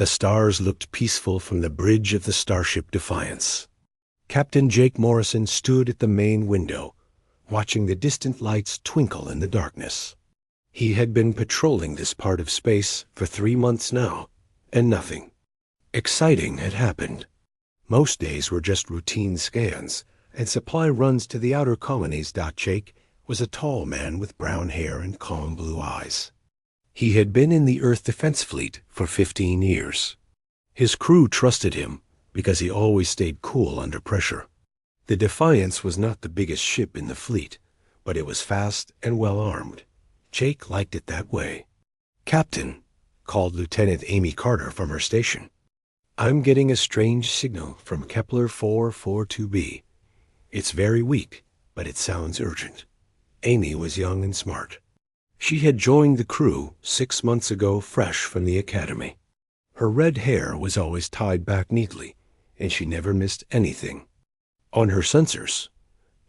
The stars looked peaceful from the bridge of the starship Defiance. Captain Jake Morrison stood at the main window, watching the distant lights twinkle in the darkness. He had been patrolling this part of space for 3 months now, and nothing exciting had happened. Most days were just routine scans and supply runs to the outer colonies. Jake was a tall man with brown hair and calm blue eyes. He had been in the Earth Defense Fleet for 15 years. His crew trusted him because he always stayed cool under pressure. The Defiance was not the biggest ship in the fleet, but it was fast and well-armed. Jake liked it that way. "Captain," called Lieutenant Amy Carter from her station. "I'm getting a strange signal from Kepler 442b. It's very weak, but it sounds urgent." Amy was young and smart. She had joined the crew 6 months ago, fresh from the academy. Her red hair was always tied back neatly, and she never missed anything. On her sensors,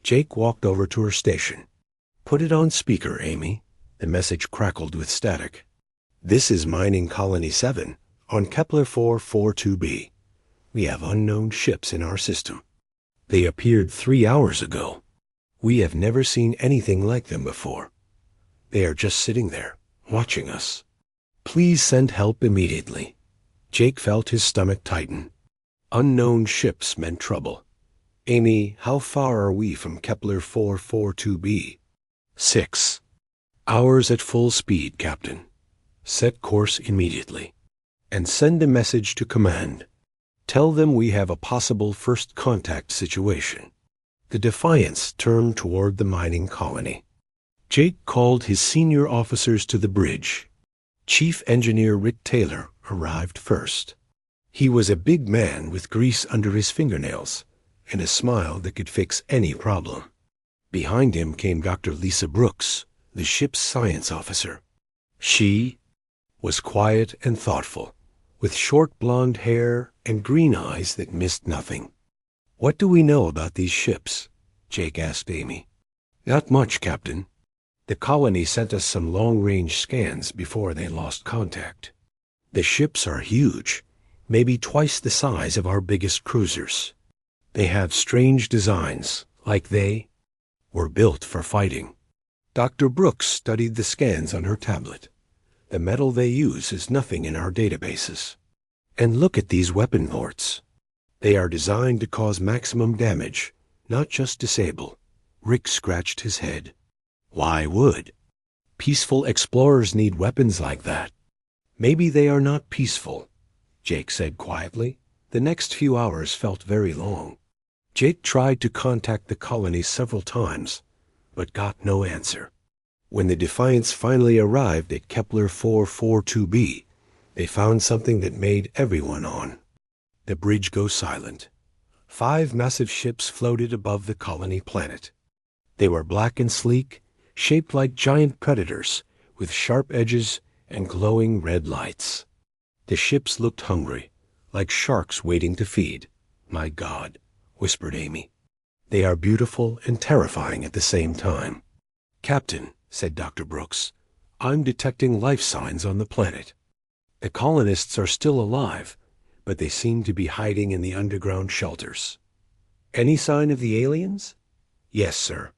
Jake walked over to her station. "Put it on speaker, Amy." The message crackled with static. "This is Mining Colony 7 on Kepler 442b. We have unknown ships in our system. They appeared 3 hours ago. We have never seen anything like them before. They are just sitting there, watching us. Please send help immediately." Jake felt his stomach tighten. Unknown ships meant trouble. "Amy, how far are we from Kepler 442b? 6 hours at full speed, Captain. Set course immediately. And send a message to command. Tell them we have a possible first contact situation." The Defiance turned toward the mining colony. Jake called his senior officers to the bridge. Chief Engineer Rick Taylor arrived first. He was a big man with grease under his fingernails and a smile that could fix any problem. Behind him came Dr. Lisa Brooks, the ship's science officer. She was quiet and thoughtful, with short blonde hair and green eyes that missed nothing. "What do we know about these ships?" Jake asked Amy. "Not much, Captain. The colony sent us some long-range scans before they lost contact. The ships are huge, maybe twice the size of our biggest cruisers. They have strange designs, like they were built for fighting." Dr. Brooks studied the scans on her tablet. "The metal they use is nothing in our databases. And look at these weapon ports. They are designed to cause maximum damage, not just disable." Rick scratched his head. "Why would? Peaceful explorers need weapons like that." "Maybe they are not peaceful," Jake said quietly. The next few hours felt very long. Jake tried to contact the colony several times, but got no answer. When the Defiance finally arrived at Kepler 442b, they found something that made everyone on. The bridge goes silent. 5 massive ships floated above the colony planet. They were black and sleek, shaped like giant predators, with sharp edges and glowing red lights. The ships looked hungry, like sharks waiting to feed. "My God," whispered Amy. "They are beautiful and terrifying at the same time." "Captain," said Dr. Brooks, "I'm detecting life signs on the planet. The colonists are still alive, but they seem to be hiding in the underground shelters." "Any sign of the aliens?" "Yes, sir.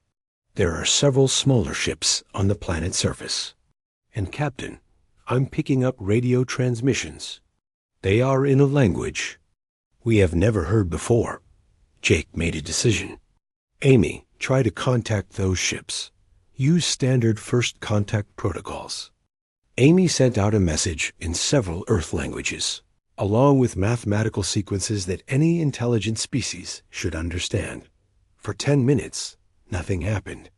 There are several smaller ships on the planet's surface. And Captain, I'm picking up radio transmissions. They are in a language we have never heard before." Jake made a decision. "Amy, try to contact those ships. Use standard first contact protocols." Amy sent out a message in several Earth languages, along with mathematical sequences that any intelligent species should understand. For 10 minutes, nothing happened.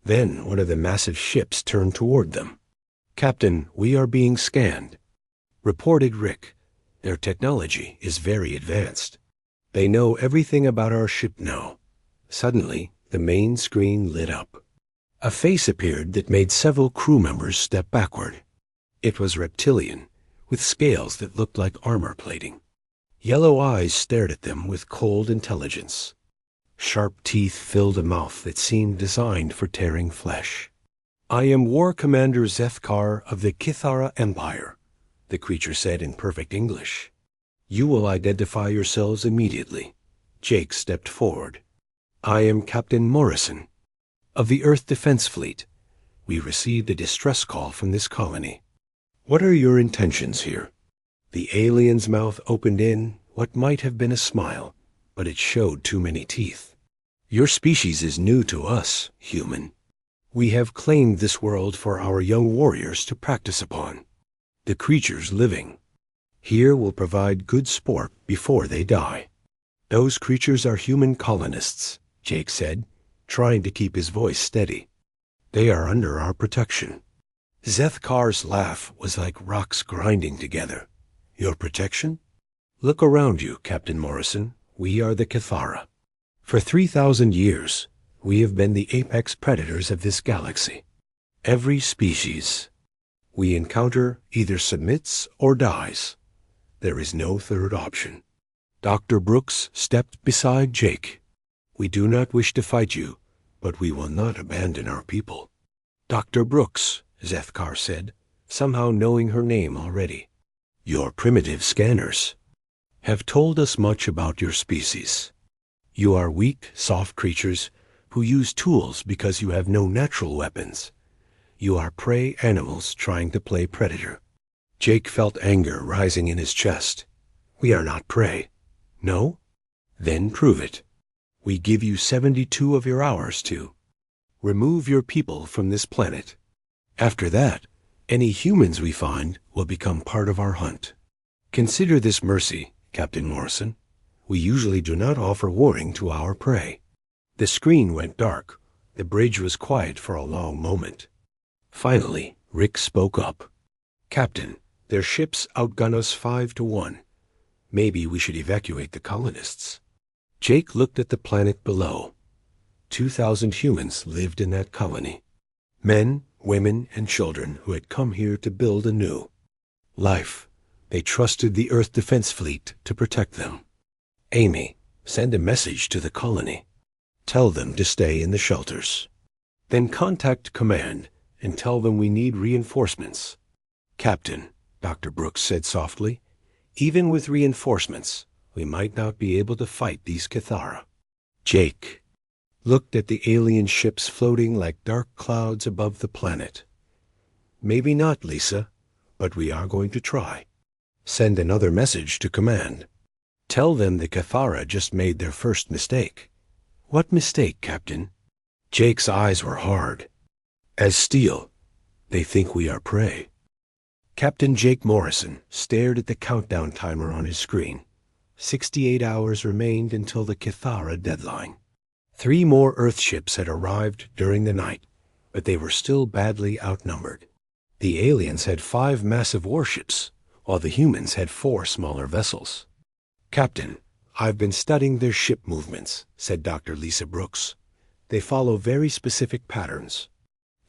Then one of the massive ships turned toward them. "Captain, we are being scanned," reported Rick. "Their technology is very advanced. They know everything about our ship now." Suddenly, the main screen lit up. A face appeared that made several crew members step backward. It was reptilian, with scales that looked like armor plating. Yellow eyes stared at them with cold intelligence. Sharp teeth filled a mouth that seemed designed for tearing flesh. "I am War Commander Zethkar of the Kithara Empire. the creature said in perfect English. "You will identify yourselves immediately." Jake stepped forward. "I am Captain Morrison, of the Earth Defense Fleet. We received a distress call from this colony. What are your intentions here?" The alien's mouth opened in what might have been a smile, but it showed too many teeth. "Your species is new to us, human. We have claimed this world for our young warriors to practice upon. The creatures living here will provide good sport before they die." "Those creatures are human colonists," Jake said, trying to keep his voice steady. "They are under our protection." Zethkar's laugh was like rocks grinding together. "Your protection? Look around you, Captain Morrison. We are the Cathara. For 3,000 years, we have been the apex predators of this galaxy. Every species we encounter either submits or dies. There is no third option." Dr. Brooks stepped beside Jake. "We do not wish to fight you, but we will not abandon our people." "Dr. Brooks," Zethkar said, somehow knowing her name already. "Your primitive scanners have told us much about your species. You are weak, soft creatures who use tools because you have no natural weapons. You are prey animals trying to play predator." Jake felt anger rising in his chest. "We are not prey." "No? Then prove it. We give you 72 of your hours to remove your people from this planet. After that, any humans we find will become part of our hunt. Consider this mercy, Captain Morrison. We usually do not offer warning to our prey." The screen went dark. The bridge was quiet for a long moment. Finally, Rick spoke up. "Captain, their ships outgun us 5-1. Maybe we should evacuate the colonists." Jake looked at the planet below. 2,000 humans lived in that colony. Men, women, and children who had come here to build a new life. They trusted the Earth Defense Fleet to protect them. "Amy, send a message to the colony. Tell them to stay in the shelters. Then contact command and tell them we need reinforcements." "Captain," Dr. Brooks said softly, "even with reinforcements, we might not be able to fight these Cathara." Jake looked at the alien ships floating like dark clouds above the planet. "Maybe not, Lisa, but we are going to try. Send another message to command. Tell them the Cathara just made their first mistake." "What mistake, Captain?" Jake's eyes were hard as steel. "They think we are prey." Captain Jake Morrison stared at the countdown timer on his screen. 68 hours remained until the Cathara deadline. 3 more Earthships had arrived during the night, but they were still badly outnumbered. The aliens had 5 massive warships, while the humans had 4 smaller vessels. "Captain, I've been studying their ship movements," said Dr. Lisa Brooks. "They follow very specific patterns.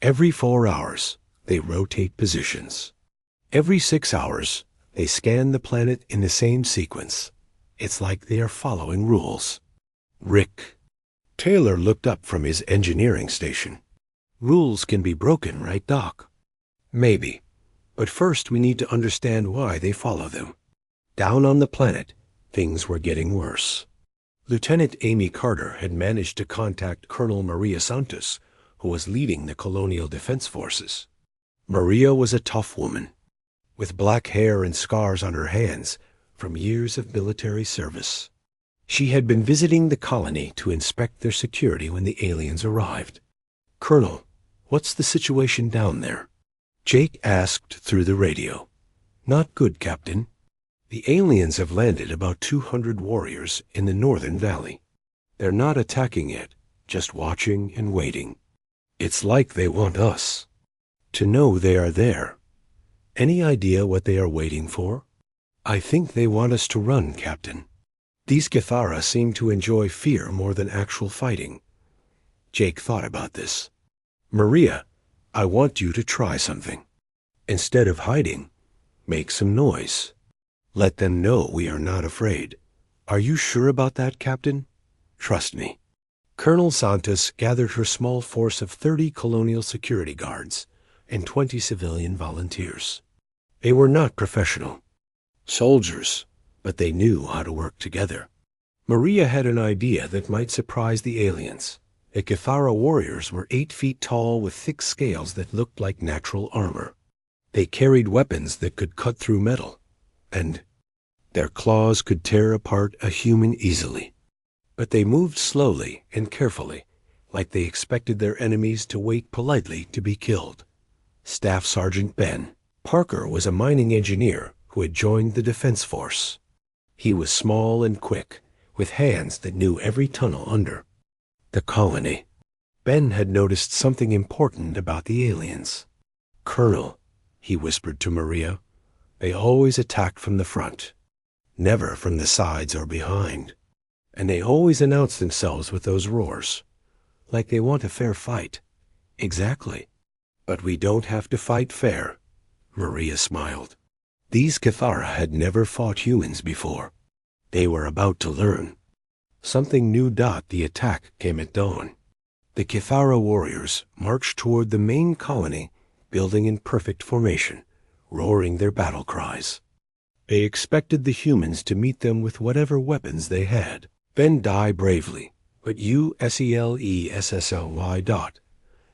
Every 4 hours, they rotate positions. Every 6 hours, they scan the planet in the same sequence. It's like they are following rules." "Rick." Taylor looked up from his engineering station. "Rules can be broken, right, Doc?" "Maybe. But first we need to understand why they follow them." Down on the planet, things were getting worse. Lieutenant Amy Carter had managed to contact Colonel Maria Santos, who was leading the Colonial Defense Forces. Maria was a tough woman, with black hair and scars on her hands from years of military service. She had been visiting the colony to inspect their security when the aliens arrived. "Colonel, what's the situation down there?" Jake asked through the radio. "Not good, Captain. The aliens have landed about 200 warriors in the northern valley. They're not attacking yet, just watching and waiting. It's like they want us to know they are there. Any idea what they are waiting for?" "I think they want us to run, Captain. These Cathara seem to enjoy fear more than actual fighting." Jake thought about this. "Maria, I want you to try something. Instead of hiding, make some noise. Let them know we are not afraid." "Are you sure about that, Captain?" "Trust me." Colonel Santos gathered her small force of 30 colonial security guards and 20 civilian volunteers. They were not professional soldiers, but they knew how to work together. Maria had an idea that might surprise the aliens. The Cathara warriors were 8 feet tall with thick scales that looked like natural armor. They carried weapons that could cut through metal, and their claws could tear apart a human easily. But they moved slowly and carefully, like they expected their enemies to wait politely to be killed. Staff Sergeant Ben Parker was a mining engineer who had joined the Defense Force. He was small and quick, with hands that knew every tunnel under the colony. Ben had noticed something important about the aliens. "Colonel," he whispered to Maria, "they always attack from the front, never from the sides or behind. And they always announce themselves with those roars, like they want a fair fight." "Exactly. But we don't have to fight fair." Maria smiled. These Cathara had never fought humans before. They were about to learn. Something new. The attack came at dawn. The Cathara warriors marched toward the main colony, building in perfect formation, roaring their battle cries. They expected the humans to meet them with whatever weapons they had. Ben die bravely, but USELESSLY.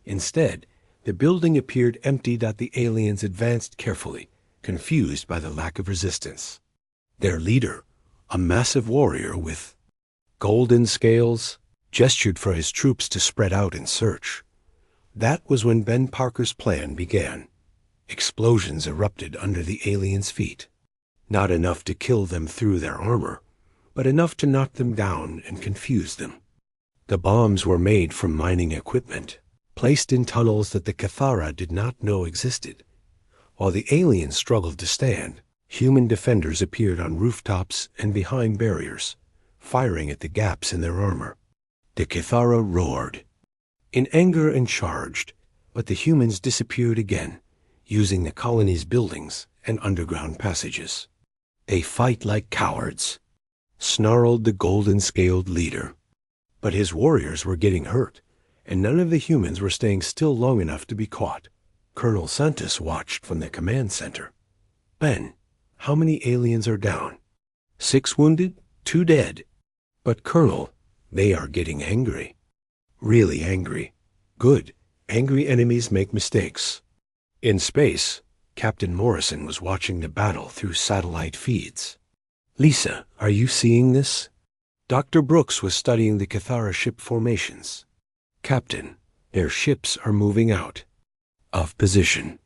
Instead, the building appeared empty. The aliens advanced carefully, confused by the lack of resistance. Their leader, a massive warrior with golden scales, gestured for his troops to spread out and search. That was when Ben Parker's plan began. Explosions erupted under the aliens' feet. Not enough to kill them through their armor, but enough to knock them down and confuse them. The bombs were made from mining equipment, placed in tunnels that the Cathara did not know existed. While the aliens struggled to stand, human defenders appeared on rooftops and behind barriers, firing at the gaps in their armor. The Cathara roared in anger and charged, but the humans disappeared again, using the colony's buildings and underground passages. "They fight like cowards," snarled the golden-scaled leader. But his warriors were getting hurt, and none of the humans were staying still long enough to be caught. Colonel Santos watched from the command center. "Ben, how many aliens are down?" "6 wounded, 2 dead." "But Colonel, they are getting angry." "Really angry." "Good. Angry enemies make mistakes." In space, Captain Morrison was watching the battle through satellite feeds. "Lisa, are you seeing this?" Dr. Brooks was studying the Cathara ship formations. "Captain, their ships are moving out of position.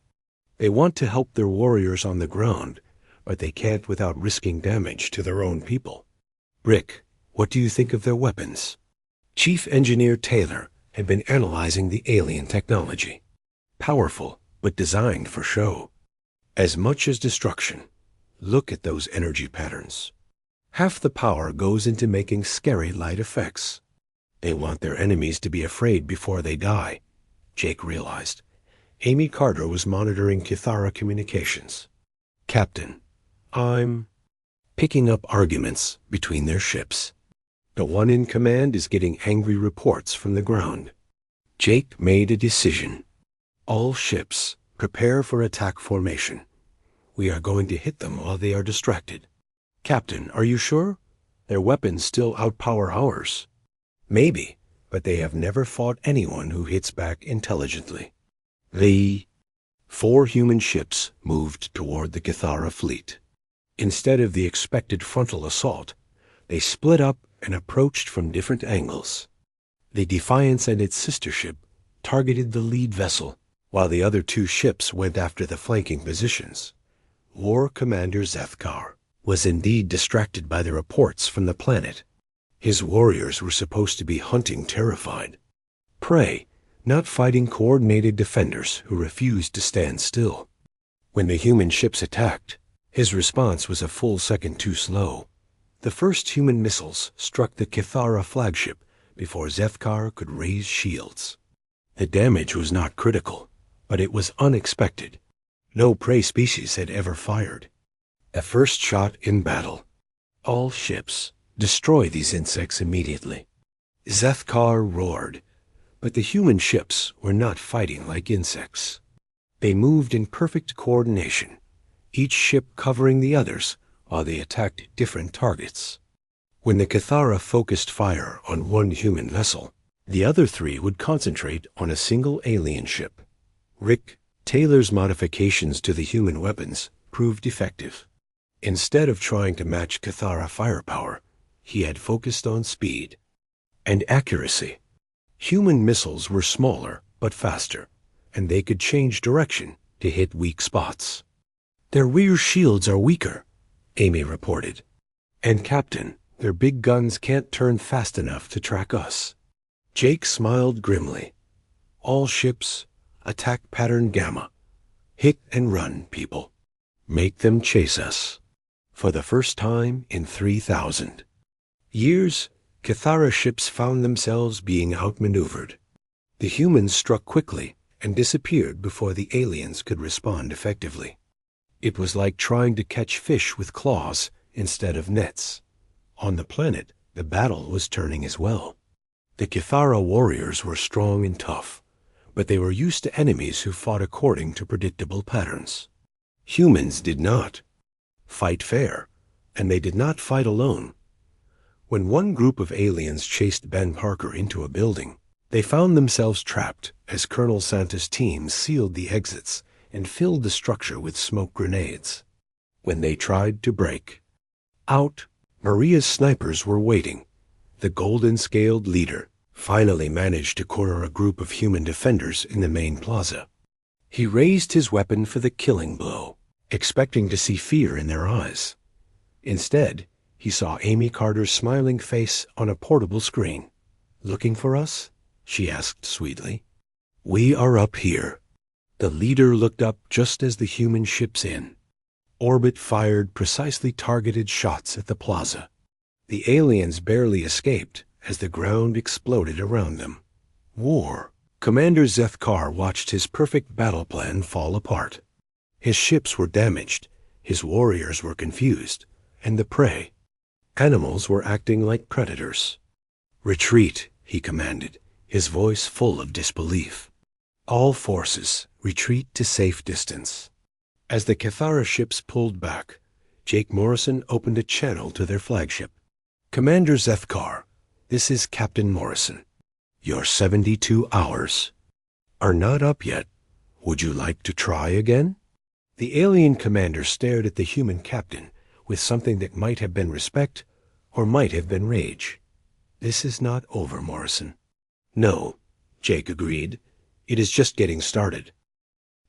They want to help their warriors on the ground, but they can't without risking damage to their own people." "Brick, what do you think of their weapons?" Chief Engineer Taylor had been analyzing the alien technology. "Powerful, but designed for show. As much as destruction. Look at those energy patterns. Half the power goes into making scary light effects. They want their enemies to be afraid before they die." Jake realized. Amy Carter was monitoring Cathara communications. "Captain, I'm picking up arguments between their ships. The one in command is getting angry reports from the ground." Jake made a decision. "All ships, prepare for attack formation. We are going to hit them while they are distracted." "Captain, are you sure? Their weapons still outpower ours." "Maybe, but they have never fought anyone who hits back intelligently." The 4 human ships moved toward the Cathara fleet. Instead of the expected frontal assault, they split up and approached from different angles. The Defiance and its sister ship targeted the lead vessel, while the other 2 ships went after the flanking positions. War Commander Zethkar was indeed distracted by the reports from the planet. His warriors were supposed to be hunting terrified prey, not fighting coordinated defenders who refused to stand still. When the human ships attacked, his response was a full second too slow. The first human missiles struck the Cathara flagship before Zethkar could raise shields. The damage was not critical, but it was unexpected. No prey species had ever fired. A first shot in battle. "All ships, destroy these insects immediately." Zethkar roared, but the human ships were not fighting like insects. They moved in perfect coordination, each ship covering the others while they attacked different targets. When the Cathara focused fire on one human vessel, the other three would concentrate on a single alien ship. Rick Taylor's modifications to the human weapons proved effective. Instead of trying to match Cathara firepower, he had focused on speed and accuracy. Human missiles were smaller but faster, and they could change direction to hit weak spots. "Their rear shields are weaker," Amy reported. "And Captain, their big guns can't turn fast enough to track us." Jake smiled grimly. "All ships, attack pattern Gamma. Hit and run, people. Make them chase us." For the first time in 3,000 years, Cathara ships found themselves being outmaneuvered. The humans struck quickly and disappeared before the aliens could respond effectively. It was like trying to catch fish with claws instead of nets. On the planet, the battle was turning as well. The Cathara warriors were strong and tough, but they were used to enemies who fought according to predictable patterns. Humans did not fight fair, and they did not fight alone. When one group of aliens chased Ben Parker into a building, they found themselves trapped as Colonel Santa's team sealed the exits and filled the structure with smoke grenades. When they tried to break out, Maria's snipers were waiting. The golden-scaled leader finally managed to corner a group of human defenders in the main plaza. He raised his weapon for the killing blow, expecting to see fear in their eyes. Instead, he saw Amy Carter's smiling face on a portable screen. "Looking for us?" she asked sweetly. "We are up here." The leader looked up just as the human ships in orbit fired precisely targeted shots at the plaza. The aliens barely escaped as the ground exploded around them. War. Commander Zethkar watched his perfect battle plan fall apart. His ships were damaged, his warriors were confused, and the prey. Animals were acting like predators. "Retreat," he commanded, his voice full of disbelief. "All forces, retreat to safe distance." As the Cathara ships pulled back, Jake Morrison opened a channel to their flagship. "Commander Zethkar, this is Captain Morrison. Your 72 hours are not up yet. Would you like to try again?" The alien commander stared at the human captain with something that might have been respect or might have been rage. "This is not over, Morrison." "No," Jake agreed. "It is just getting started."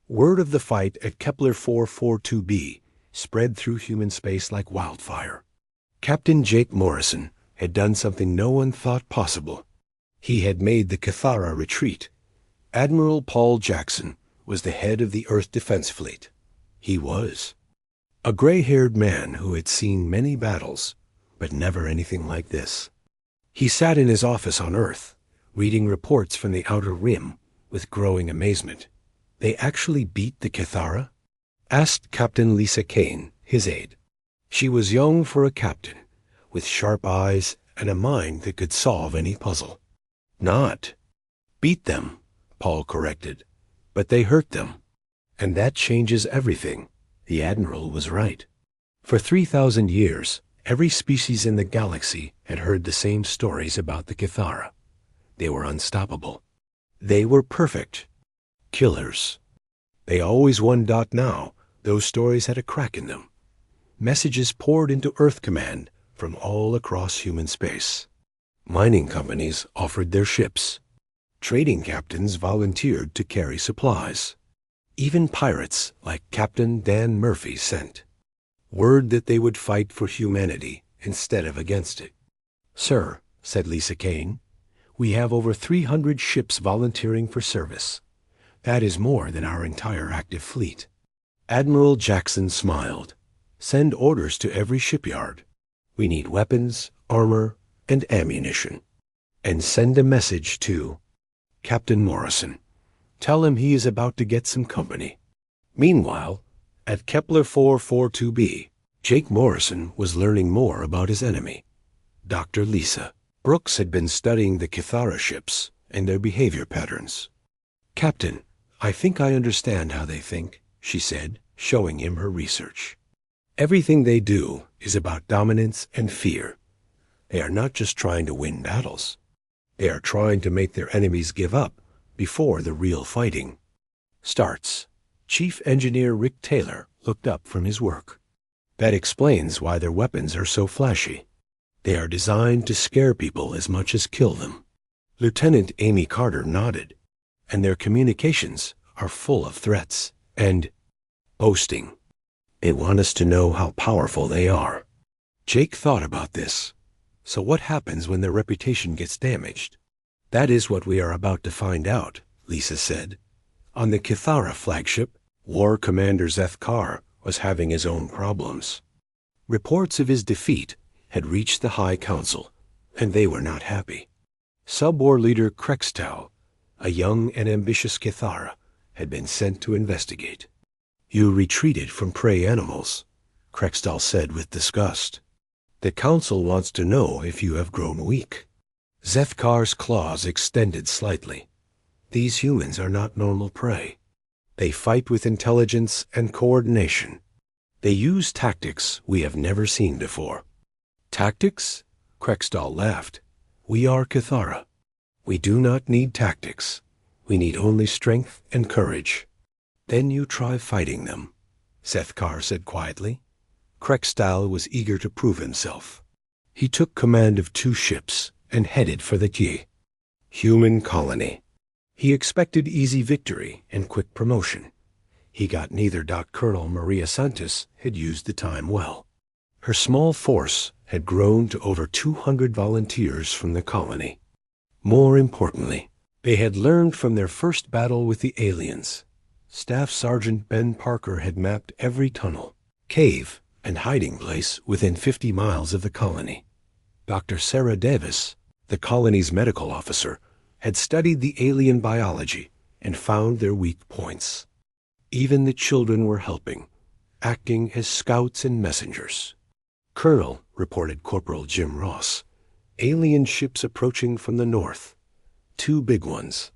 Word of the fight at Kepler 442b spread through human space like wildfire. Captain Jake Morrison had done something no one thought possible. He had made the Cathara retreat. Admiral Paul Jackson was the head of the Earth Defense Fleet. He was a gray-haired man who had seen many battles, but never anything like this. He sat in his office on Earth, reading reports from the Outer Rim with growing amazement. "They actually beat the Cathara?" asked Captain Lisa Kane, his aide. She was young for a captain, with sharp eyes and a mind that could solve any puzzle. "Not beat them," Paul corrected, "but they hurt them. And that changes everything." The Admiral was right. For 3,000 years, every species in the galaxy had heard the same stories about the Cathara. They were unstoppable. They were perfect. Killers. They always won. Now, those stories had a crack in them. Messages poured into Earth Command from all across human space. Mining companies offered their ships. Trading captains volunteered to carry supplies. Even pirates like Captain Dan Murphy sent word that they would fight for humanity instead of against it. "Sir," said Lisa Kane, "we have over 300 ships volunteering for service. That is more than our entire active fleet." Admiral Jackson smiled. "Send orders to every shipyard. We need weapons, armor, and ammunition. And send a message to Captain Morrison. Tell him he is about to get some company." Meanwhile, at Kepler 442b, Jake Morrison was learning more about his enemy, Dr. Lisa. Brooks had been studying the Cathara ships and their behavior patterns. "Captain, I think I understand how they think," she said, showing him her research. Everything they do is about dominance and fear. They are not just trying to win battles. They are trying to make their enemies give up before the real fighting starts. Chief Engineer Rick Taylor looked up from his work. That explains why their weapons are so flashy. They are designed to scare people as much as kill them. Lieutenant Amy Carter nodded, and their communications are full of threats and boasting. They want us to know how powerful they are. Jake thought about this. So what happens when their reputation gets damaged? That is what we are about to find out, Lisa said. On the Kithara flagship, War Commander Zeth Kar was having his own problems. Reports of his defeat had reached the High Council, and they were not happy. Sub-War leader Krextau, a young and ambitious Kithara, had been sent to investigate. You retreated from prey animals, Krextau said with disgust. The Council wants to know if you have grown weak. Zeth Kar's claws extended slightly. These humans are not normal prey. They fight with intelligence and coordination. They use tactics we have never seen before. Tactics? Krextau laughed. We are Kithara. We do not need tactics. We need only strength and courage. Then you try fighting them, Zeth Kar said quietly. Krextau was eager to prove himself. He took command of 2 ships and headed for the Ki human colony. He expected easy victory and quick promotion. He got neither. Colonel Maria Santos had used the time well. Her small force had grown to over 200 volunteers from the colony. More importantly, they had learned from their first battle with the aliens. Staff Sergeant Ben Parker had mapped every tunnel, cave, and hiding place within 50 miles of the colony. Dr. Sarah Davis, the colony's medical officer, had studied the alien biology and found their weak points. Even the children were helping, acting as scouts and messengers. Colonel, reported Corporal Jim Ross, alien ships approaching from the north. 2 big ones.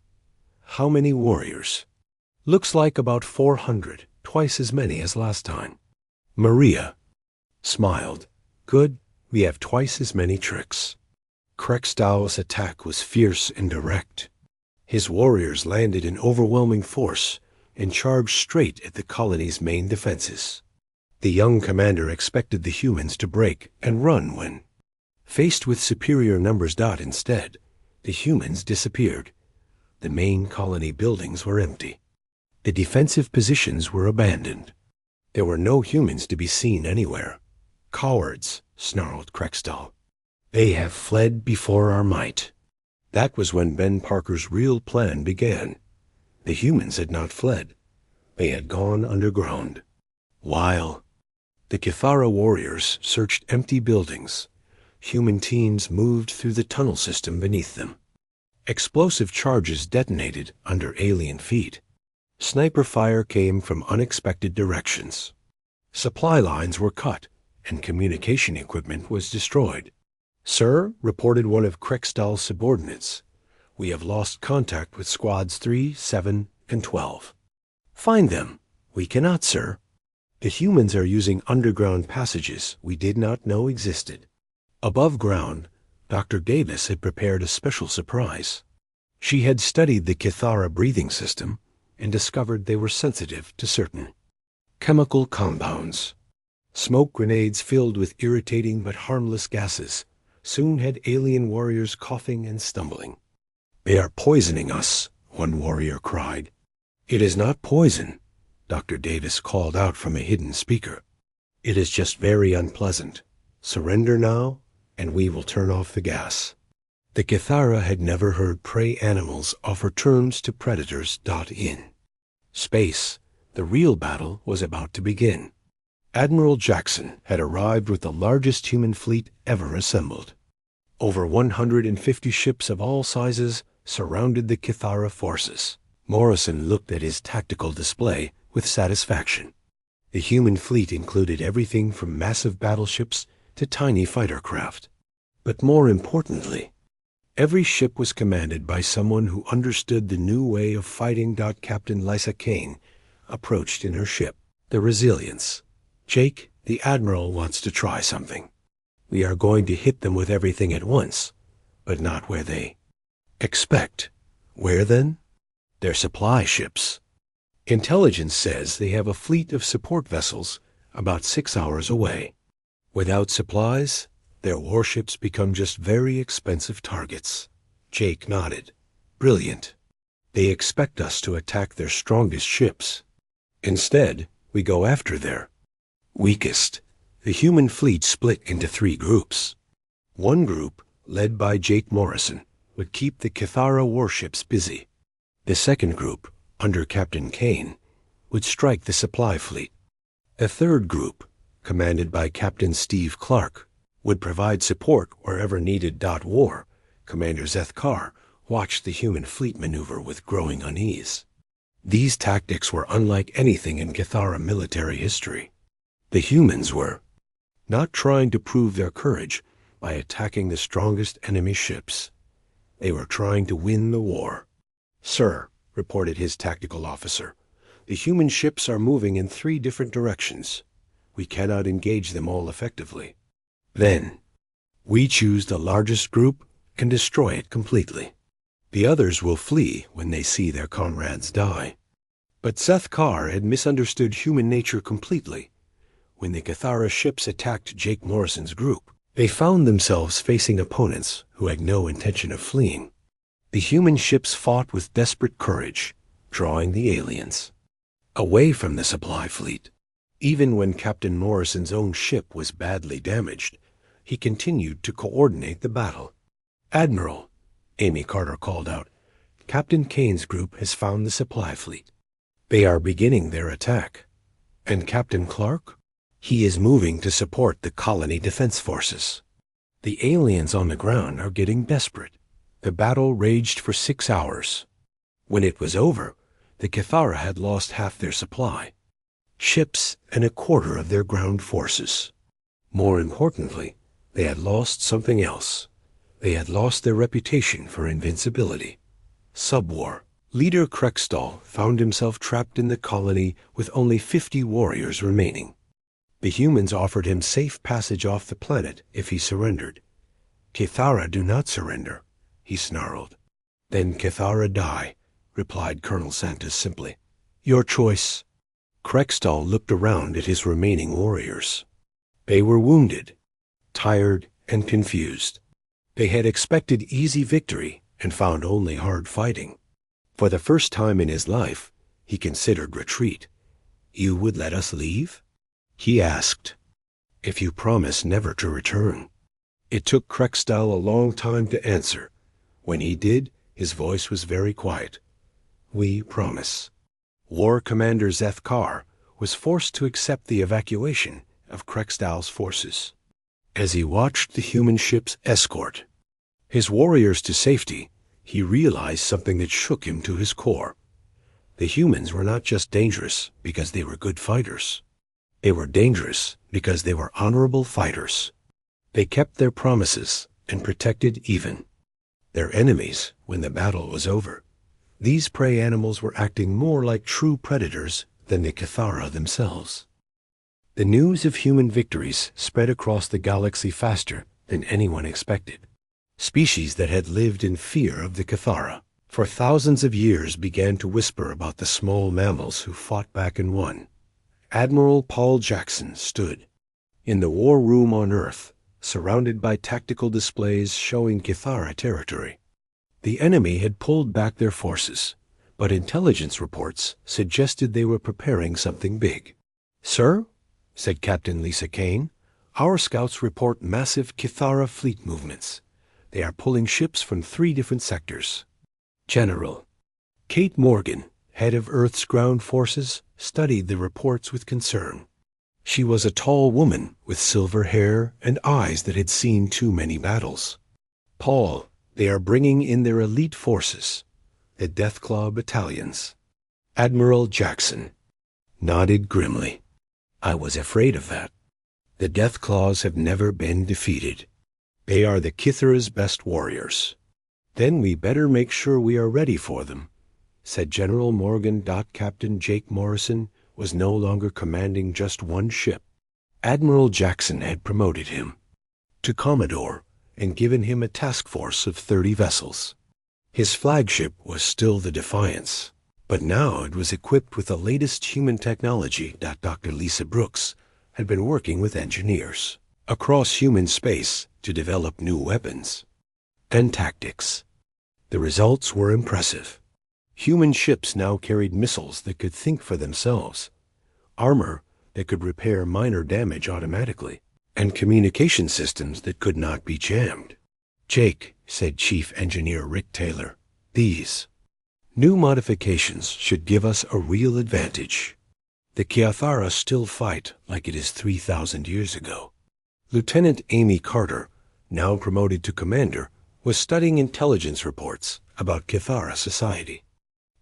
How many warriors? Looks like about 400, twice as many as last time. Maria smiled. Good, we have twice as many tricks. Krextau's attack was fierce and direct. His warriors landed in overwhelming force and charged straight at the colony's main defenses. The young commander expected the humans to break and run when, faced with superior numbers. Instead, the humans disappeared. The main colony buildings were empty. The defensive positions were abandoned. There were no humans to be seen anywhere. Cowards, snarled Krextau. They have fled before our might. That was when Ben Parker's real plan began. The humans had not fled. They had gone underground. While the Kithara warriors searched empty buildings, human teams moved through the tunnel system beneath them. Explosive charges detonated under alien feet. Sniper fire came from unexpected directions. Supply lines were cut, and communication equipment was destroyed. Sir, reported one of Krextau's subordinates, we have lost contact with squads 3, 7, and 12. Find them. We cannot, sir. The humans are using underground passages we did not know existed. Above ground, Dr. Davis had prepared a special surprise. She had studied the Kithara breathing system and discovered they were sensitive to certain chemical compounds. Smoke grenades filled with irritating but harmless gases soon had alien warriors coughing and stumbling. They are poisoning us, one warrior cried. It is not poison, Dr. Davis called out from a hidden speaker. It is just very unpleasant. Surrender now, and we will turn off the gas. The Kithara had never heard prey animals offer terms to predators. In space, the real battle was about to begin. Admiral Jackson had arrived with the largest human fleet ever assembled. Over 150 ships of all sizes surrounded the Kithara forces. Morrison looked at his tactical display with satisfaction. The human fleet included everything from massive battleships to tiny fighter craft. But more importantly, every ship was commanded by someone who understood the new way of fighting. Captain Lisa Kane approached in her ship. The resilience. Jake, the Admiral wants to try something. We are going to hit them with everything at once, but not where they expect. Where then? Their supply ships. Intelligence says they have a fleet of support vessels about 6 hours away. Without supplies, their warships become just very expensive targets. Jake nodded. Brilliant. They expect us to attack their strongest ships. Instead, we go after their weakest. The human fleet split into 3 groups. One group, led by Jake Morrison, would keep the Cathara warships busy. The second group, under Captain Kane, would strike the supply fleet. A third group, commanded by Captain Steve Clark, would provide support wherever needed. War. Commander Zeth Carr watched the human fleet maneuver with growing unease. These tactics were unlike anything in Cathara military history. The humans were not trying to prove their courage by attacking the strongest enemy ships. They were trying to win the war. "Sir," reported his tactical officer, "the human ships are moving in 3 different directions. We cannot engage them all effectively. Then, we choose the largest group and destroy it completely. The others will flee when they see their comrades die." But Seth Carr had misunderstood human nature completely. When the Cathara ships attacked Jake Morrison's group, they found themselves facing opponents who had no intention of fleeing. The human ships fought with desperate courage, drawing the aliens away from the supply fleet. Even when Captain Morrison's own ship was badly damaged, he continued to coordinate the battle. "Admiral," Amy Carter called out, "Captain Kane's group has found the supply fleet. They are beginning their attack. And Captain Clark? He is moving to support the colony defense forces. The aliens on the ground are getting desperate." The battle raged for 6 hours. When it was over, the Cathara had lost half their supply, ships and a quarter of their ground forces. More importantly, they had lost something else. They had lost their reputation for invincibility. Subwar. Leader Krextall found himself trapped in the colony with only 50 warriors remaining. The humans offered him safe passage off the planet if he surrendered. "Cathara do not surrender," he snarled. "Then Cathara die," replied Colonel Santos simply. "Your choice." Krextall looked around at his remaining warriors. They were wounded, tired, and confused. They had expected easy victory and found only hard fighting. For the first time in his life, he considered retreat. "You would let us leave?" he asked. "If you promise never to return." It took Krextall a long time to answer. When he did, his voice was very quiet. "We promise." War Commander Zeth Carr was forced to accept the evacuation of Krextall's forces. As he watched the human ship's escort his warriors to safety, he realized something that shook him to his core. The humans were not just dangerous because they were good fighters. They were dangerous because they were honorable fighters. They kept their promises and protected even their enemies when the battle was over. These prey animals were acting more like true predators than the Cathara themselves. The news of human victories spread across the galaxy faster than anyone expected. Species that had lived in fear of the Cathara for thousands of years began to whisper about the small mammals who fought back and won. Admiral Paul Jackson stood in the war room on Earth, surrounded by tactical displays showing Cathara territory. The enemy had pulled back their forces, but intelligence reports suggested they were preparing something big. "Sir," said Captain Lisa Kane, "our scouts report massive Cathara fleet movements. They are pulling ships from 3 different sectors." General Kate Morgan, head of Earth's ground forces, studied the reports with concern. She was a tall woman with silver hair and eyes that had seen too many battles. "Paul, they are bringing in their elite forces, the Deathclaw battalions." Admiral Jackson nodded grimly. "I was afraid of that. The Deathclaws have never been defeated. They are the Kithara's best warriors." "Then we better make sure we are ready for them," said General Morgan. Captain Jake Morrison was no longer commanding just one ship. Admiral Jackson had promoted him to Commodore and given him a task force of 30 vessels. His flagship was still the Defiance, but now it was equipped with the latest human technology that Dr. Lisa Brooks had been working with engineers across human space to develop new weapons and tactics. The results were impressive. Human ships now carried missiles that could think for themselves, armor that could repair minor damage automatically, and communication systems that could not be jammed. "Jake," said Chief Engineer Rick Taylor, "these new modifications should give us a real advantage. The Kiathara still fight like it is 3,000 years ago." Lieutenant Amy Carter, now promoted to commander, was studying intelligence reports about Kithara society.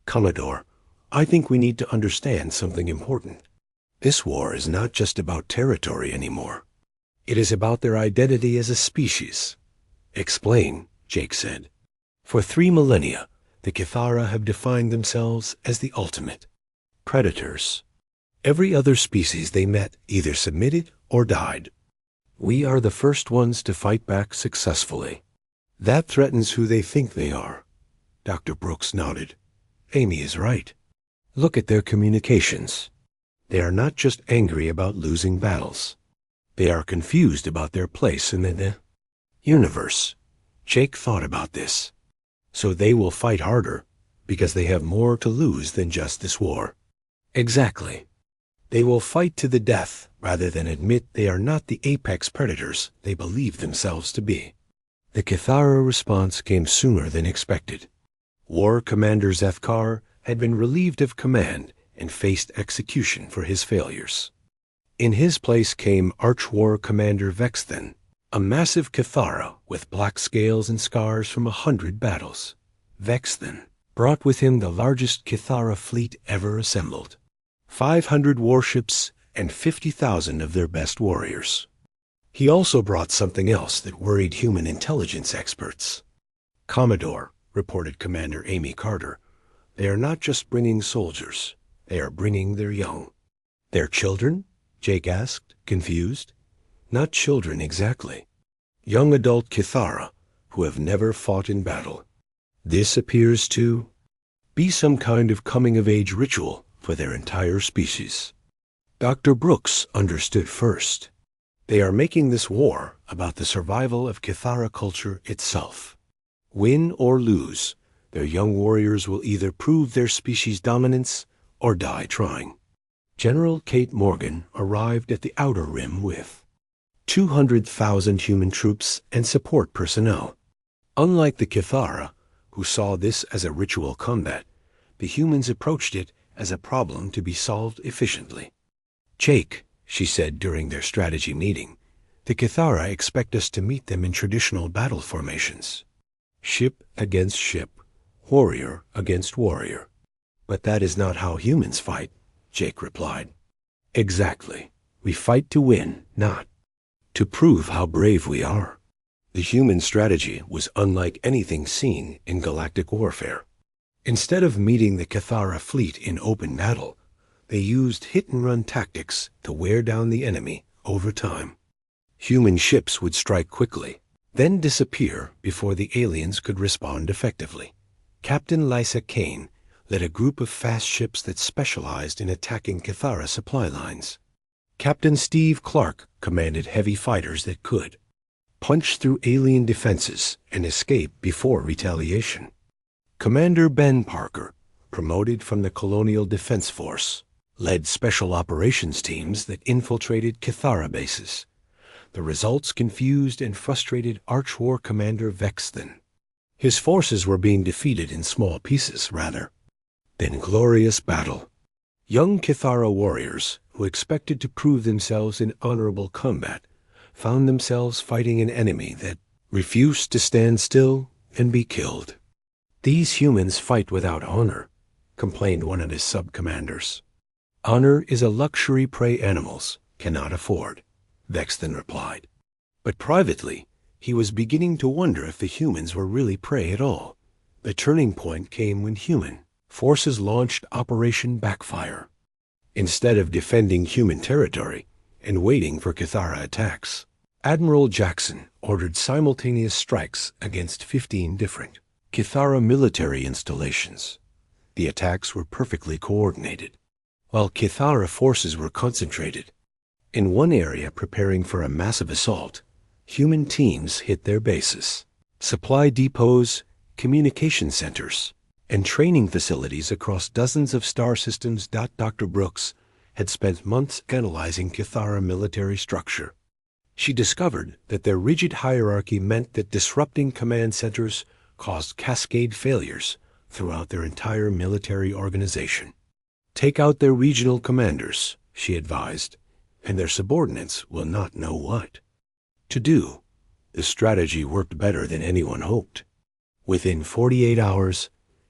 "Commodore, I think we need to understand something important. This war is not just about territory anymore. It is about their identity as a species." "Explain," Jake said. "For 3 millennia, the Kithara have defined themselves as the ultimate predators. Every other species they met either submitted or died. We are the first ones to fight back successfully. That threatens who they think they are." Dr. Brooks nodded. "Amy is right. Look at their communications. They are not just angry about losing battles. They are confused about their place in the universe." Jake thought about this. "So they will fight harder because they have more to lose than just this war." "Exactly. They will fight to the death rather than admit they are not the apex predators they believe themselves to be." The Kithara response came sooner than expected. War Commander Zethkar had been relieved of command and faced execution for his failures. In his place came Arch-War Commander Vexthan, a massive Kithara with black scales and scars from 100 battles. Vexthan brought with him the largest Kithara fleet ever assembled, 500 warships and 50,000 of their best warriors. He also brought something else that worried human intelligence experts. "Commodore," reported Commander Amy Carter, "they are not just bringing soldiers, they are bringing their young." "Their children?" Jake asked, confused. "Not children exactly. Young adult Kithara who have never fought in battle. This appears to be some kind of coming-of-age ritual for their entire species." Dr. Brooks understood first. They are making this war about the survival of Kithara culture itself. Win or lose, their young warriors will either prove their species' dominance or die trying. General Kate Morgan arrived at the Outer Rim with 200,000 human troops and support personnel. Unlike the Kithara, who saw this as a ritual combat, the humans approached it as a problem to be solved efficiently. "Jake," she said during their strategy meeting, "the Kithara expect us to meet them in traditional battle formations. Ship against ship, warrior against warrior. But that is not how humans fight," Jake replied. "Exactly. We fight to win, not to prove how brave we are." The human strategy was unlike anything seen in galactic warfare. Instead of meeting the Kithara fleet in open battle, they used hit-and-run tactics to wear down the enemy over time. Human ships would strike quickly, then disappear before the aliens could respond effectively. Captain Lysa Kane led a group of fast ships that specialized in attacking Kithara supply lines. Captain Steve Clark commanded heavy fighters that could punch through alien defenses and escape before retaliation. Commander Ben Parker, promoted from the Colonial Defense Force, led special operations teams that infiltrated Kithara bases. The results confused and frustrated Arch-War Commander Vexthan. His forces were being defeated in small pieces, rather than glorious battle. Young Kithara warriors, who expected to prove themselves in honorable combat, found themselves fighting an enemy that refused to stand still and be killed. "These humans fight without honor," complained one of his sub-commanders. "Honor is a luxury prey animals cannot afford," Vexthan replied. But privately, he was beginning to wonder if the humans were really prey at all. The turning point came when human forces launched Operation Backfire. instead of defending human territory and waiting for Cathara attacks. Admiral Jackson ordered simultaneous strikes against 15 different Cathara military installations. The attacks were perfectly coordinated, while Cathara forces were concentrated. In one area preparing for a massive assault, human teams hit their bases, supply depots, communication centers, and training facilities across dozens of star systems. Dr. Brooks had spent months analyzing Cathara military structure. She discovered that their rigid hierarchy meant that disrupting command centers caused cascade failures throughout their entire military organization. Take out their regional commanders, she advised, and their subordinates will not know what to do. The strategy worked better than anyone hoped. Within 48 hours,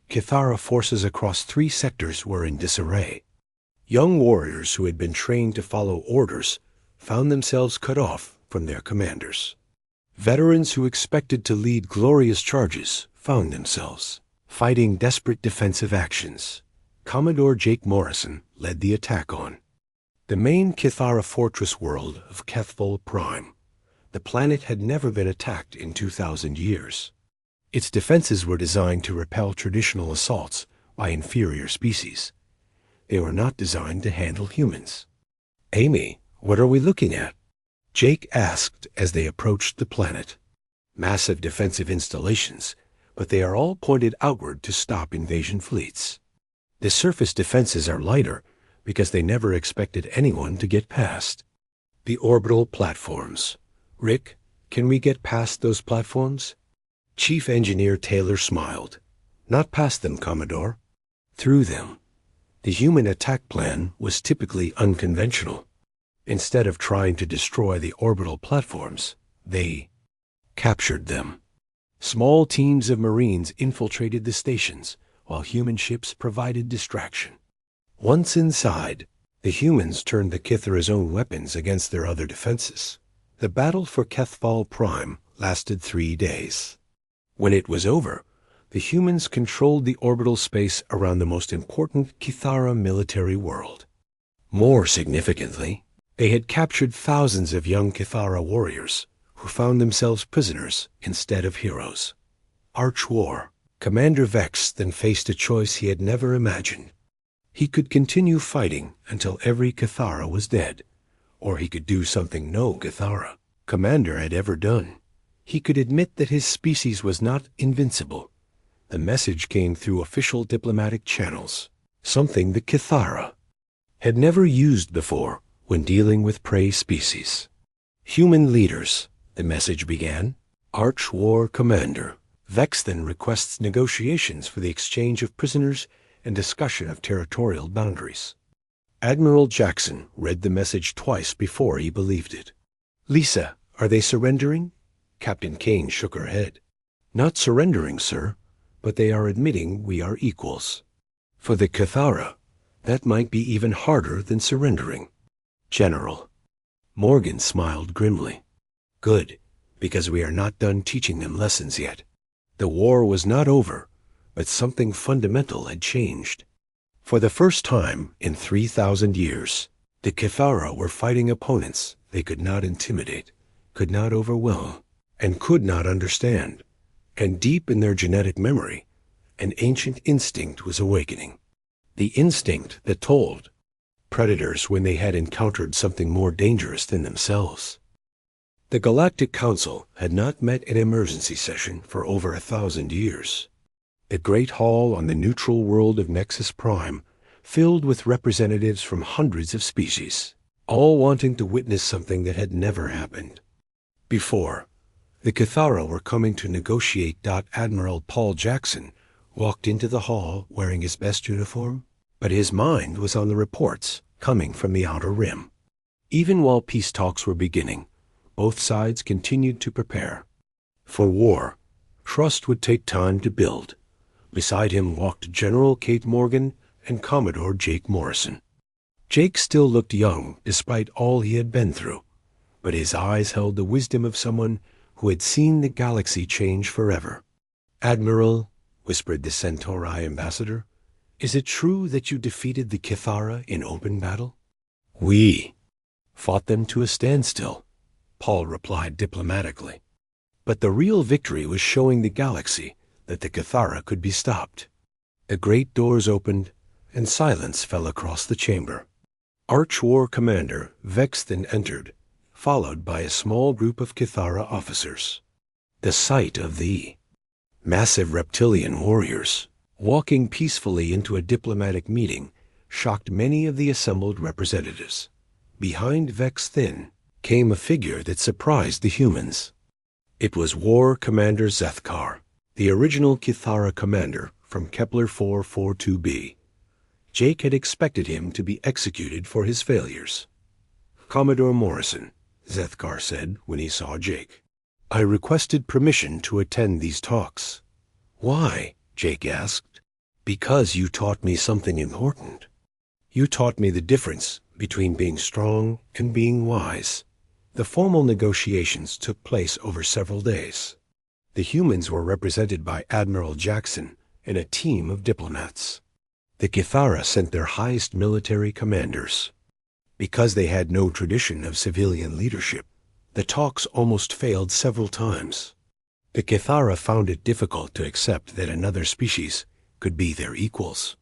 Cathara forces across 3 sectors were in disarray. Young warriors who had been trained to follow orders found themselves cut off from their commanders. Veterans who expected to lead glorious charges found themselves fighting desperate defensive actions. Commodore Jake Morrison led the attack on the main Cathara fortress world of Kethvol Prime. The planet had never been attacked in 2,000 years. Its defenses were designed to repel traditional assaults by inferior species. They were not designed to handle humans. "Amy, what are we looking at?" Jake asked as they approached the planet. "Massive defensive installations, but they are all pointed outward to stop invasion fleets. The surface defenses are lighter because they never expected anyone to get past. The orbital platforms. Rick, can we get past those platforms?" Chief Engineer Taylor smiled. "Not past them, Commodore. Through them." The human attack plan was typically unconventional. Instead of trying to destroy the orbital platforms, they captured them. Small teams of Marines infiltrated the stations, while human ships provided distraction. Once inside, the humans turned the Kithara's own weapons against their other defenses. The battle for Kethvol Prime lasted 3 days. When it was over, the humans controlled the orbital space around the most important Cathara military world. More significantly, they had captured thousands of young Cathara warriors who found themselves prisoners instead of heroes. Arch War. Commander Vex then faced a choice he had never imagined. He could continue fighting until every Cathara was dead, or he could do something no Cathara commander had ever done. He could admit that his species was not invincible. The message came through official diplomatic channels, something the Cathara had never used before when dealing with prey species. "Human leaders," the message began. "Arch War Commander Vex then requests negotiations for the exchange of prisoners and discussion of territorial boundaries." Admiral Jackson read the message twice before he believed it. "Lisa, are they surrendering?" Captain Kane shook her head. "Not surrendering, sir, but they are admitting we are equals. For the Cathara, that might be even harder than surrendering." "General." Morgan smiled grimly. "Good, because we are not done teaching them lessons yet. The war was not over, but something fundamental had changed. For the first time in 3,000 years, the Cathara were fighting opponents they could not intimidate, could not overwhelm, and could not understand. And deep in their genetic memory, an ancient instinct was awakening. The instinct that told predators when they had encountered something more dangerous than themselves. The Galactic Council had not met in emergency session for over 1,000 years. The great hall on the neutral world of Nexus Prime filled with representatives from hundreds of species, all wanting to witness something that had never happened before. The Cathara were coming to negotiate. Admiral Paul Jackson walked into the hall wearing his best uniform, but his mind was on the reports coming from the Outer Rim. Even while peace talks were beginning, both sides continued to prepare for war. Trust would take time to build. Beside him walked General Kate Morgan and Commodore Jake Morrison. Jake still looked young despite all he had been through, but his eyes held the wisdom of someone who had seen the galaxy change forever. "Admiral," whispered the Centauri ambassador, Is it true that you defeated the Kithara in open battle? We fought them to a standstill, Paul replied diplomatically. But the real victory was showing the galaxy that the Kithara could be stopped. The great doors opened, and silence fell across the chamber. Arch-War Commander Vexthan entered, followed by a small group of Kithara officers. The sight of the massive reptilian warriors walking peacefully into a diplomatic meeting shocked many of the assembled representatives. Behind Vexthan came a figure that surprised the humans. It was War Commander Zethkar, the original Kithara commander from Kepler 442b. Jake had expected him to be executed for his failures. "Commodore Morrison," Zethkar said when he saw Jake, "I requested permission to attend these talks." "Why?" Jake asked. "Because you taught me something important. You taught me the difference between being strong and being wise." The formal negotiations took place over several days. The humans were represented by Admiral Jackson and a team of diplomats. The Kithara sent their highest military commanders. Because they had no tradition of civilian leadership, the talks almost failed several times. The Kithara found it difficult to accept that another species could be their equals.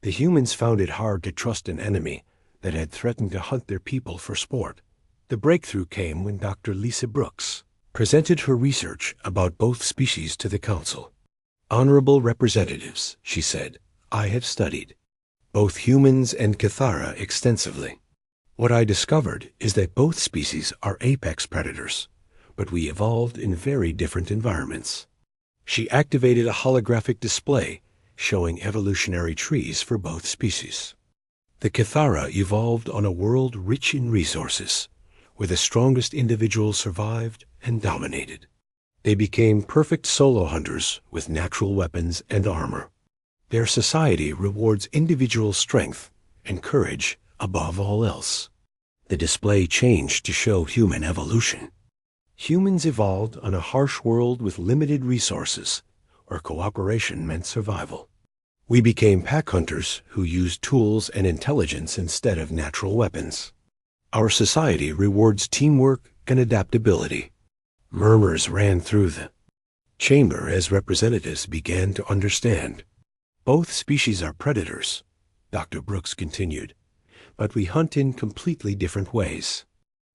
The humans found it hard to trust an enemy that had threatened to hunt their people for sport. The breakthrough came when Dr. Lisa Brooks presented her research about both species to the Council. "Honorable representatives," she said, "I have studied both humans and Kithara extensively. What I discovered is that both species are apex predators, but we evolved in very different environments." She activated a holographic display showing evolutionary trees for both species. The Kithara evolved on a world rich in resources, where the strongest individuals survived and dominated. They became perfect solo hunters with natural weapons and armor. Their society rewards individual strength and courage above all else. The display changed to show human evolution. Humans evolved on a harsh world with limited resources, where cooperation meant survival. We became pack hunters who used tools and intelligence instead of natural weapons. Our society rewards teamwork and adaptability. Murmurs ran through the chamber as representatives began to understand. "Both species are predators," Dr. Brooks continued, "but we hunt in completely different ways.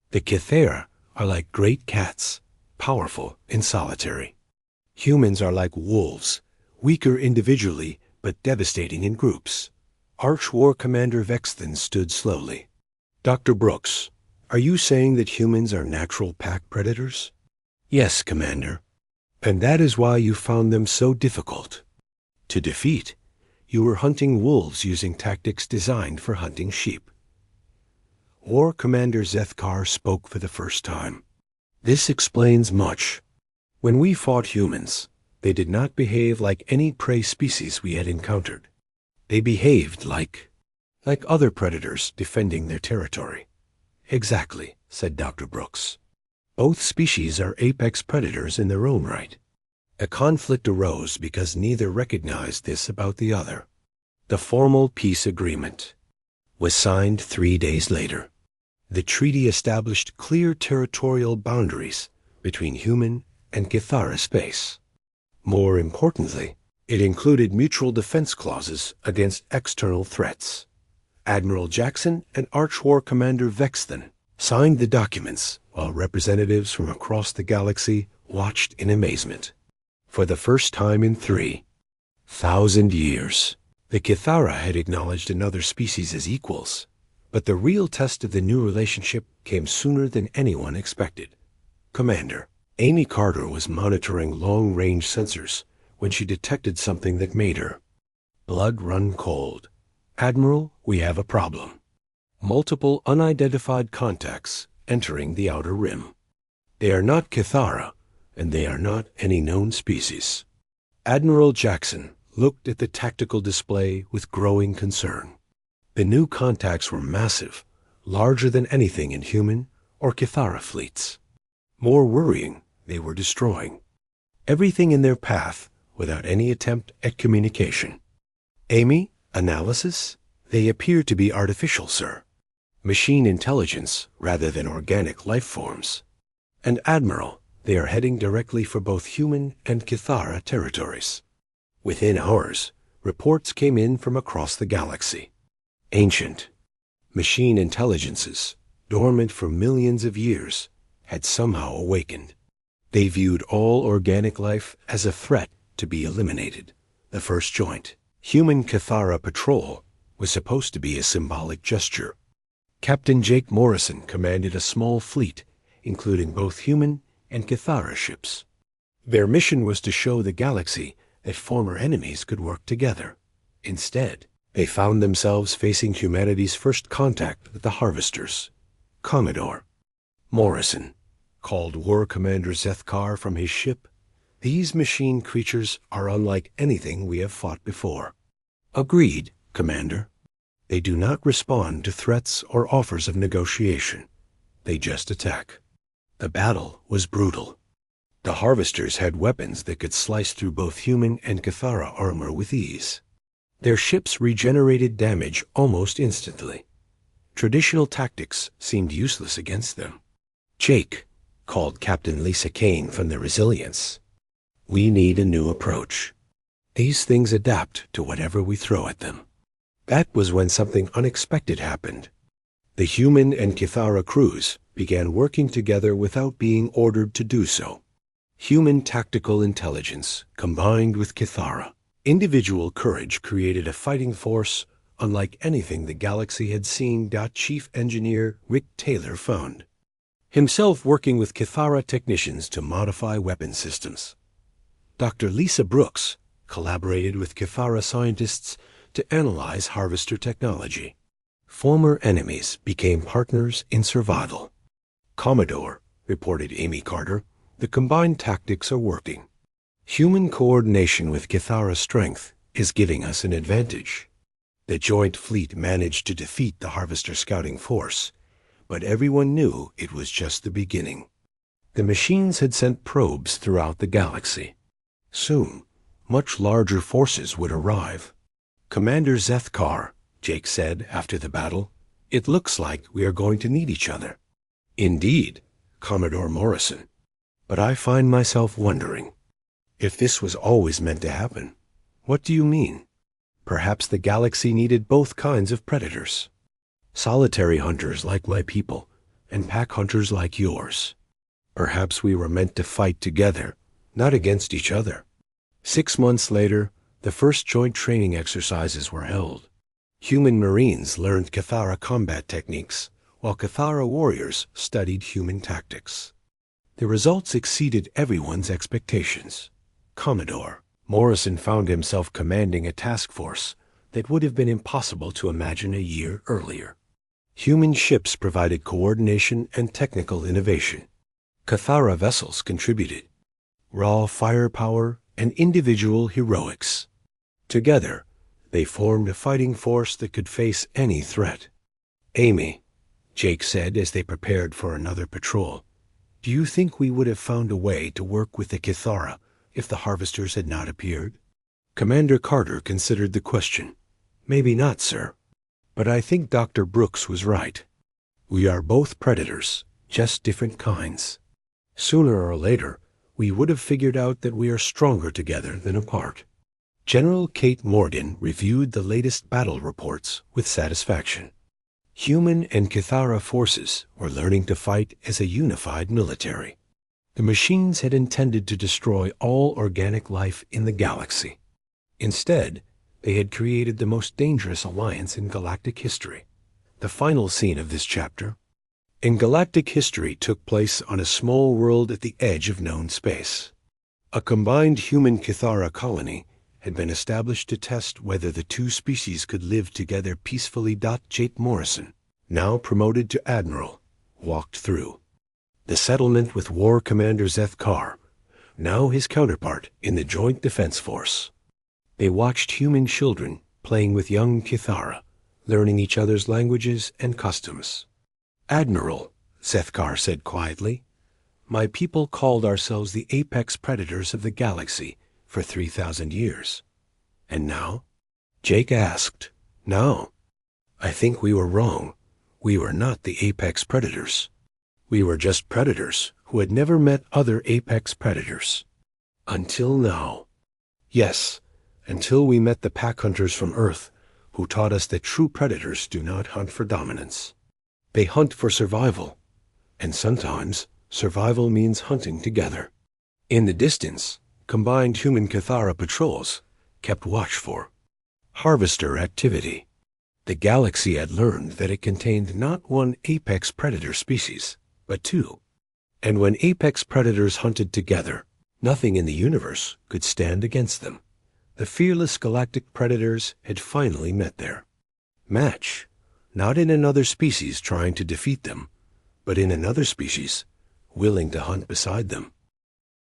The Kithara are like great cats, powerful and solitary. Humans are like wolves, weaker individually but devastating in groups." Arch-War Commander Vexthan stood slowly. "Dr. Brooks, are you saying that humans are natural pack predators?" "Yes, Commander. And that is why you found them so difficult to defeat. You were hunting wolves using tactics designed for hunting sheep." War Commander Zethkar spoke for the first time. "This explains much. When we fought humans, they did not behave like any prey species we had encountered. They behaved like other predators defending their territory." "Exactly," said Dr. Brooks. "Both species are apex predators in their own right." A conflict arose because neither recognized this about the other. The formal peace agreement was signed 3 days later. The treaty established clear territorial boundaries between human and Kithara space. More importantly, it included mutual defense clauses against external threats. Admiral Jackson and Arch-War Commander Vexthan signed the documents while representatives from across the galaxy watched in amazement. For the first time in 3,000 years, the Kithara had acknowledged another species as equals, but the real test of the new relationship came sooner than anyone expected. "Commander, Amy Carter was monitoring long-range sensors when she detected something that made her blood run cold. Admiral, we have a problem. Multiple unidentified contacts entering the outer rim. They are not Kithara, and they are not any known species." Admiral Jackson looked at the tactical display with growing concern. The new contacts were massive, larger than anything in human or Kithara fleets. More worrying, they were destroying everything in their path without any attempt at communication. "Amy, Analysis? They appear to be artificial, sir. Machine intelligence rather than organic life forms. And Admiral, they are heading directly for both human and Kithara territories. Within hours, reports came in from across the galaxy. Ancient machine intelligences, dormant for millions of years, had somehow awakened. They viewed all organic life as a threat to be eliminated. The first joint, human Kithara patrol, was supposed to be a symbolic gesture. Captain Jake Morrison commanded a small fleet, including both human and Kithara ships. Their mission was to show the galaxy that former enemies could work together. Instead, they found themselves facing humanity's first contact with the Harvesters. Commodore Morrison called War Commander Zethkar from his ship. These machine creatures are unlike anything we have fought before. Agreed, Commander. They do not respond to threats or offers of negotiation. They just attack. The battle was brutal. The Harvesters had weapons that could slice through both human and Kithara armor with ease. Their ships regenerated damage almost instantly. Traditional tactics seemed useless against them. Jake called Captain Lisa Kane from the Resilience. We need a new approach. These things adapt to whatever we throw at them. That was when something unexpected happened. The human and Kithara crews began working together without being ordered to do so. Human tactical intelligence combined with Kithara. Individual courage created a fighting force unlike anything the galaxy had seen. Chief Engineer Rick Taylor found himself working with Kithara technicians to modify weapon systems. Dr. Lisa Brooks collaborated with Kithara scientists to analyze harvester technology. Former enemies became partners in survival. Commodore, reported Amy Carter, the combined tactics are working. Human coordination with Kithara strength is giving us an advantage. The joint fleet managed to defeat the Harvester scouting force, but everyone knew it was just the beginning. The machines had sent probes throughout the galaxy. Soon, much larger forces would arrive. Commander Zethkar, Jake said after the battle, it looks like we are going to need each other. Indeed, Commodore Morrison. But I find myself wondering, if this was always meant to happen. What do you mean? Perhaps the galaxy needed both kinds of predators. Solitary hunters like my people, and pack hunters like yours. Perhaps we were meant to fight together, not against each other. 6 months later, the first joint training exercises were held. Human Marines learned Kithara combat techniques, while Kithara warriors studied human tactics. The results exceeded everyone's expectations. Commodore Morrison found himself commanding a task force that would have been impossible to imagine a year earlier. Human ships provided coordination and technical innovation. Kithara vessels contributed. Raw firepower and individual heroics. Together, they formed a fighting force that could face any threat. Amy, Jake said as they prepared for another patrol, do you think we would have found a way to work with the Kithara if the Harvesters had not appeared? Commander Carter considered the question. Maybe not, sir. But I think Dr. Brooks was right. We are both predators, just different kinds. Sooner or later, we would have figured out that we are stronger together than apart. General Kate Morgan reviewed the latest battle reports with satisfaction. Human and Kithara forces were learning to fight as a unified military. The machines had intended to destroy all organic life in the galaxy. Instead, they had created the most dangerous alliance in galactic history. The final scene of this chapter in galactic history took place on a small world at the edge of known space. A combined human-Kithara colony had been established to test whether the two species could live together peacefully. Jake Morrison, now promoted to Admiral, walked through. The settlement with War Commander Zethkar, now his counterpart in the Joint Defense Force. They watched human children playing with young Kithara, learning each other's languages and customs. Admiral, Zethkar said quietly, my people called ourselves the apex predators of the galaxy for 3,000 years. And now, Jake asked. No, I think we were wrong. We were not the apex predators. We were just predators who had never met other apex predators. Until now. Yes, until we met the pack hunters from Earth, who taught us that true predators do not hunt for dominance. They hunt for survival, and sometimes survival means hunting together. In the distance, combined human Cathara patrols kept watch for harvester activity. The galaxy had learned that it contained not one apex predator species, but two. And when apex predators hunted together, nothing in the universe could stand against them. The fearless galactic predators had finally met their match, not in another species trying to defeat them, but in another species willing to hunt beside them.